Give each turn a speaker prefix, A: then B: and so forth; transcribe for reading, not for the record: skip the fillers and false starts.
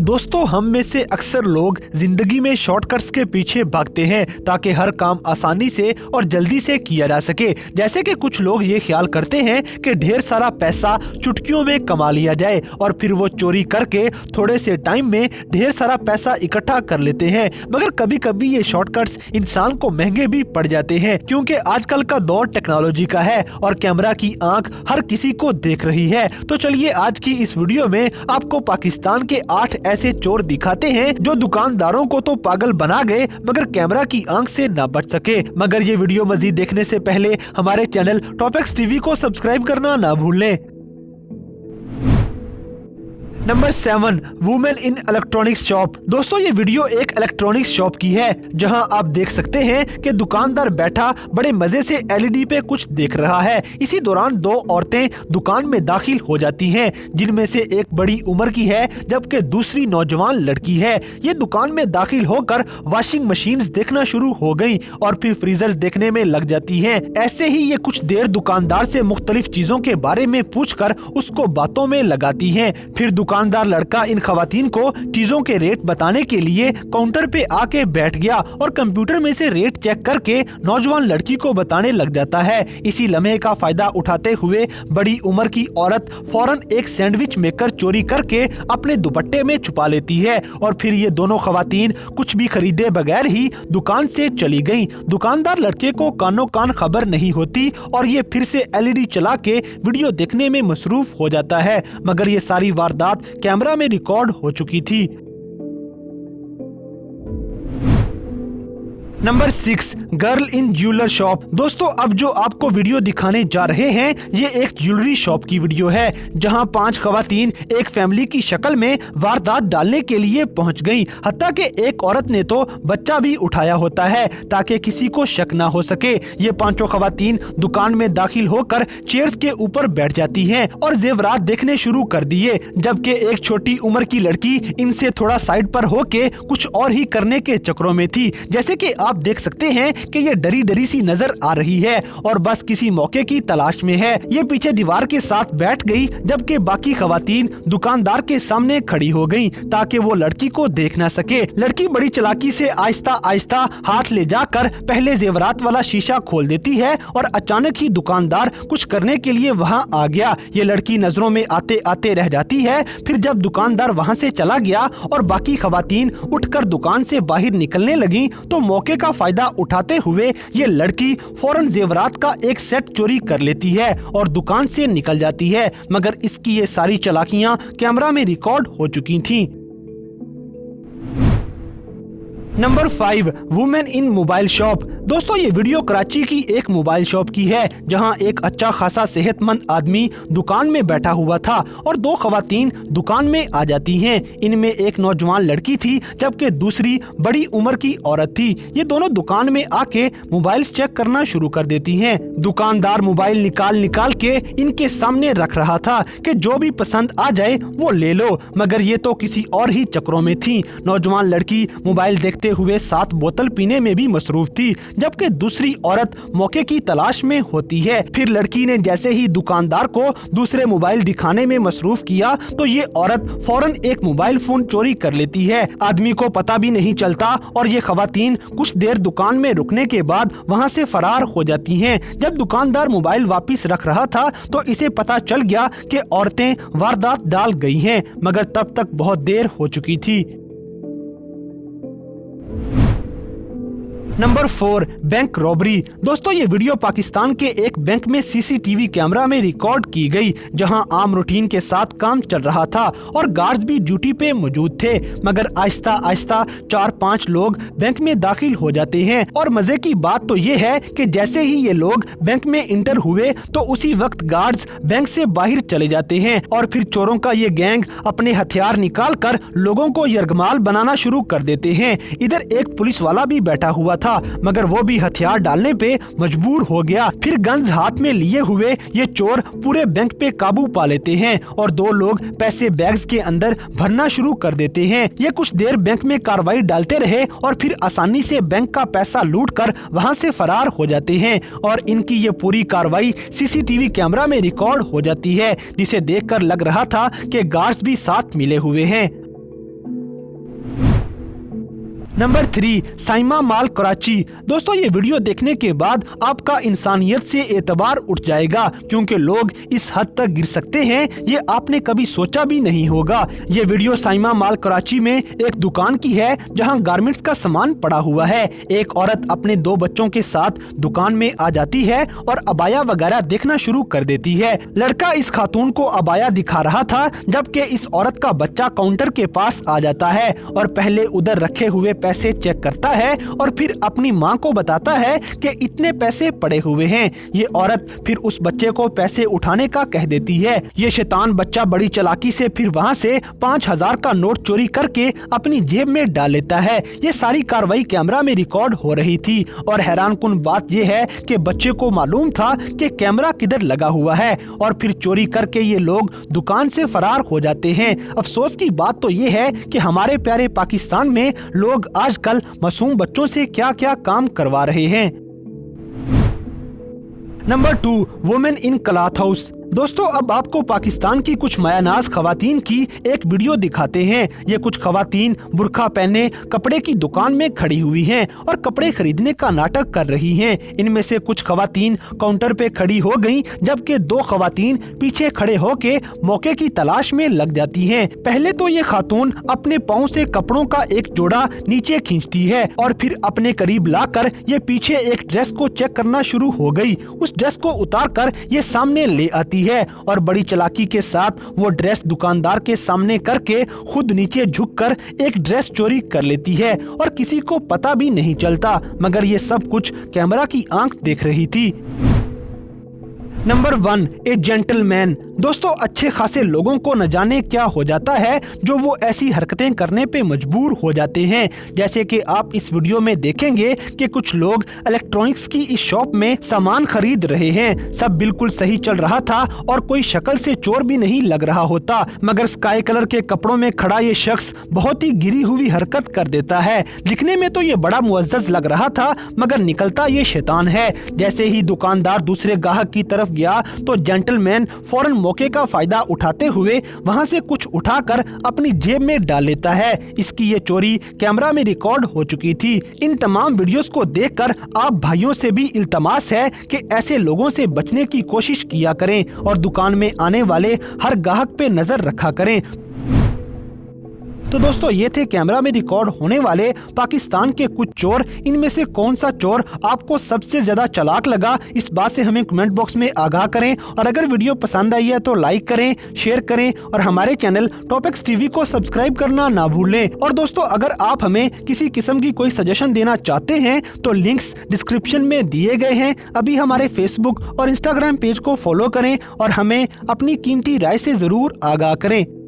A: दोस्तों, हम में से अक्सर लोग जिंदगी में शॉर्टकट्स के पीछे भागते हैं ताकि हर काम आसानी से और जल्दी से किया जा सके। जैसे कि कुछ लोग ये ख्याल करते हैं कि ढेर सारा पैसा चुटकियों में कमा लिया जाए और फिर वो चोरी करके थोड़े से टाइम में ढेर सारा पैसा इकट्ठा कर लेते हैं। मगर कभी कभी ये शॉर्टकट्स इंसान को महंगे भी पड़ जाते हैं, क्योंकि आजकल का दौर टेक्नोलॉजी का है और कैमरा की आंख हर किसी को देख रही है। तो चलिए आज की इस वीडियो में आपको पाकिस्तान के 8 ऐसे चोर दिखाते हैं जो दुकानदारों को तो पागल बना गए मगर कैमरा की आंख से न बच सके। मगर ये वीडियो मजीद देखने से पहले हमारे चैनल टॉप-एक्स टीवी को सब्सक्राइब करना ना भूलें। Number 7, women in electronics shop. दोस्तों, ये वीडियो एक इलेक्ट्रॉनिक्स शॉप की है जहां आप देख सकते हैं कि दुकानदार बैठा बड़े मजे से एलईडी पे कुछ देख रहा है। इसी दौरान 2 औरतें दुकान में दाखिल हो जाती हैं, जिनमें से एक बड़ी उम्र की है जबकि दूसरी नौजवान लड़की है। ये दुकान में दाखिल होकर वॉशिंग मशीन्स देखना शुरू हो गयी और फिर फ्रीजर्स देखने में लग जाती हैं। ऐसे ही ये कुछ देर दुकानदार से मुख्तलिफ चीजों के बारे में पूछकर उसको बातों में लगाती हैं। फिर दुकानदार लड़का इन खवातीन को चीजों के रेट बताने के लिए काउंटर पे आके बैठ गया और कंप्यूटर में से रेट चेक करके नौजवान लड़की को बताने लग जाता है। इसी लम्हे का फायदा उठाते हुए बड़ी उम्र की औरत फौरन एक सैंडविच मेकर चोरी करके अपने दुपट्टे में छुपा लेती है और फिर ये दोनों खवातीन कुछ भी खरीदे बगैर ही दुकान से चली गयी। दुकानदार लड़के को कानों कान खबर नहीं होती और ये फिर से एलईडी चला के वीडियो देखने में मसरूफ हो जाता है। मगर ये सारी वारदात कैमरा में रिकॉर्ड हो चुकी थी। Number 6, girl in jeweller shop. दोस्तों, अब जो आपको वीडियो दिखाने जा रहे हैं ये एक ज्वेलरी शॉप की वीडियो है जहां 5 खवातीन एक फैमिली की शक्ल में वारदात डालने के लिए पहुंच गईं। हत्ता कि एक औरत ने तो बच्चा भी उठाया होता है ताकि किसी को शक ना हो सके। ये 5 खवातीन दुकान में दाखिल होकर चेयर्स के ऊपर बैठ जाती हैं और जेवरात देखने शुरू कर दिए, जबकि एक छोटी उम्र की लड़की इनसे थोड़ा साइड पर होके कुछ और ही करने के चक्रों में थी। जैसे कि आप देख सकते हैं कि ये डरी डरी सी नजर आ रही है और बस किसी मौके की तलाश में है। ये पीछे दीवार के साथ बैठ गई जबकि बाकी खवातीन दुकानदार के सामने खड़ी हो गईं ताकि वो लड़की को देख ना सके। लड़की बड़ी चालाकी से आहिस्ता आहिस्ता हाथ ले जाकर पहले जेवरात वाला शीशा खोल देती है और अचानक ही दुकानदार कुछ करने के लिए वहाँ आ गया। ये लड़की नजरों में आते आते रह जाती है। फिर जब दुकानदार वहाँ से चला गया और बाकी खवातीन उठकर दुकान से बाहर निकलने लगी तो मौके का फायदा उठाते हुए ये लड़की फौरन जेवरात का एक सेट चोरी कर लेती है और दुकान से निकल जाती है। मगर इसकी ये सारी चालाकियां कैमरा में रिकॉर्ड हो चुकी थीं। Number 5, women in mobile shop. दोस्तों, ये वीडियो कराची की एक मोबाइल शॉप की है जहां एक अच्छा खासा सेहतमंद आदमी दुकान में बैठा हुआ था और 2 खवातीन दुकान में आ जाती हैं। इनमें एक नौजवान लड़की थी जबकि दूसरी बड़ी उम्र की औरत थी। ये दोनों दुकान में आके मोबाइल चेक करना शुरू कर देती हैं। दुकानदार मोबाइल निकाल के इनके सामने रख रहा था कि जो भी पसंद आ जाए वो ले लो, मगर ये तो किसी और ही चक्रों में थी। नौजवान लड़की मोबाइल देखते हुए 7 बोतल पीने में भी मसरूफ थी, जबकि दूसरी औरत मौके की तलाश में होती है। फिर लड़की ने जैसे ही दुकानदार को दूसरे मोबाइल दिखाने में मसरूफ किया तो ये औरत फौरन एक मोबाइल फोन चोरी कर लेती है। आदमी को पता भी नहीं चलता और ये खवातीन कुछ देर दुकान में रुकने के बाद वहाँ से फरार हो जाती हैं। जब दुकानदार मोबाइल वापस रख रहा था तो इसे पता चल गया कि औरतें वारदात डाल गई हैं, मगर तब तक बहुत देर हो चुकी थी। Number 4, bank robbery. दोस्तों, ये वीडियो पाकिस्तान के एक बैंक में सीसीटीवी कैमरा में रिकॉर्ड की गई जहां आम रूटीन के साथ काम चल रहा था और गार्ड्स भी ड्यूटी पे मौजूद थे। मगर आहिस्ता आहिस्ता 4-5 लोग बैंक में दाखिल हो जाते हैं और मजे की बात तो ये है कि जैसे ही ये लोग बैंक में इंटर हुए तो उसी वक्त गार्ड्स बैंक से बाहर चले जाते हैं और फिर चोरों का ये गैंग अपने हथियार निकाल कर लोगों को यरगमाल बनाना शुरू कर देते हैं। इधर एक पुलिस वाला भी बैठा हुआ था मगर वो भी हथियार डालने पे मजबूर हो गया। फिर गन्स हाथ में लिए हुए ये चोर पूरे बैंक पे काबू पा लेते हैं और 2 लोग पैसे बैग्स के अंदर भरना शुरू कर देते हैं। ये कुछ देर बैंक में कार्रवाई डालते रहे और फिर आसानी से बैंक का पैसा लूट कर वहाँ से फरार हो जाते हैं और इनकी ये पूरी कार्रवाई सीसीटीवी कैमरा में रिकॉर्ड हो जाती है, जिसे देखकर लग रहा था कि गार्ड्स भी साथ मिले हुए हैं। Number 3, Saima mall Karachi. दोस्तों ये वीडियो देखने के बाद आपका इंसानियत से एतबार उठ जाएगा, क्योंकि लोग इस हद तक गिर सकते हैं ये आपने कभी सोचा भी नहीं होगा। ये वीडियो साइमा मॉल कराची में एक दुकान की है जहां गारमेंट्स का सामान पड़ा हुआ है। एक औरत अपने 2 बच्चों के साथ दुकान में आ जाती है और अबाया वगैरह देखना शुरू कर देती है। लड़का इस खातून को अबाया दिखा रहा था, जबकि इस औरत का बच्चा काउंटर के पास आ जाता है और पहले उधर रखे हुए पैसे चेक करता है और फिर अपनी माँ को बताता है कि इतने पैसे पड़े हुए हैं। ये औरत फिर उस बच्चे को पैसे उठाने का कह देती है। ये शैतान बच्चा बड़ी चालाकी से फिर वहाँ से 5000 का नोट चोरी करके अपनी जेब में डाल लेता है। ये सारी कार्रवाई कैमरा में रिकॉर्ड हो रही थी और हैरानकुन बात यह है कि बच्चे को मालूम था कि कैमरा किधर लगा हुआ है और फिर चोरी करके ये लोग दुकान से फरार हो जाते हैं। अफसोस की बात तो ये है कि हमारे प्यारे पाकिस्तान में लोग आजकल मासूम बच्चों से क्या क्या काम करवा रहे हैं। Number 2, women in cloth house. दोस्तों अब आपको पाकिस्तान की कुछ मायानाज खवातीन की एक वीडियो दिखाते हैं। ये कुछ खवातीन बुर्का पहने कपड़े की दुकान में खड़ी हुई हैं और कपड़े खरीदने का नाटक कर रही हैं। इनमें से कुछ खवातीन काउंटर पे खड़ी हो गईं, जबकि 2 खवातीन पीछे खड़े होके मौके की तलाश में लग जाती हैं। पहले तो ये खातून अपने पाँव से कपड़ों का एक जोड़ा नीचे खींचती है और फिर अपने करीब लाकर ये पीछे एक ड्रेस को चेक करना शुरू हो गई। उस ड्रेस को उतार कर ये सामने ले आती है और बड़ी चालाकी के साथ वो ड्रेस दुकानदार के सामने करके खुद नीचे झुककर एक ड्रेस चोरी कर लेती है और किसी को पता भी नहीं चलता, मगर ये सब कुछ कैमरा की आंख देख रही थी। नंबर 1, ए जेंटलमैन। दोस्तों अच्छे खासे लोगों को न जाने क्या हो जाता है जो वो ऐसी हरकतें करने पे मजबूर हो जाते हैं। जैसे कि आप इस वीडियो में देखेंगे कि कुछ लोग इलेक्ट्रॉनिक्स की इस शॉप में सामान खरीद रहे हैं। सब बिल्कुल सही चल रहा था और कोई शक्ल से चोर भी नहीं लग रहा होता, मगर स्काई कलर के कपड़ों में खड़ा ये शख्स बहुत ही गिरी हुई हरकत कर देता है। दिखने में तो ये बड़ा मुअज्जज लग रहा था, मगर निकलता ये शैतान है। जैसे ही दुकानदार दूसरे ग्राहक की तरफ गया तो जेंटलमैन फौरन मौके का फायदा उठाते हुए वहां से कुछ उठाकर अपनी जेब में डाल लेता है। इसकी ये चोरी कैमरा में रिकॉर्ड हो चुकी थी। इन तमाम वीडियोस को देखकर आप भाइयों से भी इल्तमास है कि ऐसे लोगों से बचने की कोशिश किया करें और दुकान में आने वाले हर ग्राहक पे नजर रखा करें। तो दोस्तों ये थे कैमरा में रिकॉर्ड होने वाले पाकिस्तान के कुछ चोर। इनमें से कौन सा चोर आपको सबसे ज्यादा चालाक लगा, इस बात से हमें कमेंट बॉक्स में आगाह करें। और अगर वीडियो पसंद आई है तो लाइक करें, शेयर करें और हमारे चैनल टॉपिक्स टीवी को सब्सक्राइब करना ना भूलें। और दोस्तों अगर आप हमें किसी किस्म की कोई सजेशन देना चाहते हैं तो लिंक्स डिस्क्रिप्शन में दिए गए हैं। अभी हमारे फेसबुक और इंस्टाग्राम पेज को फॉलो करें और हमें अपनी कीमती राय से जरूर आगाह करें।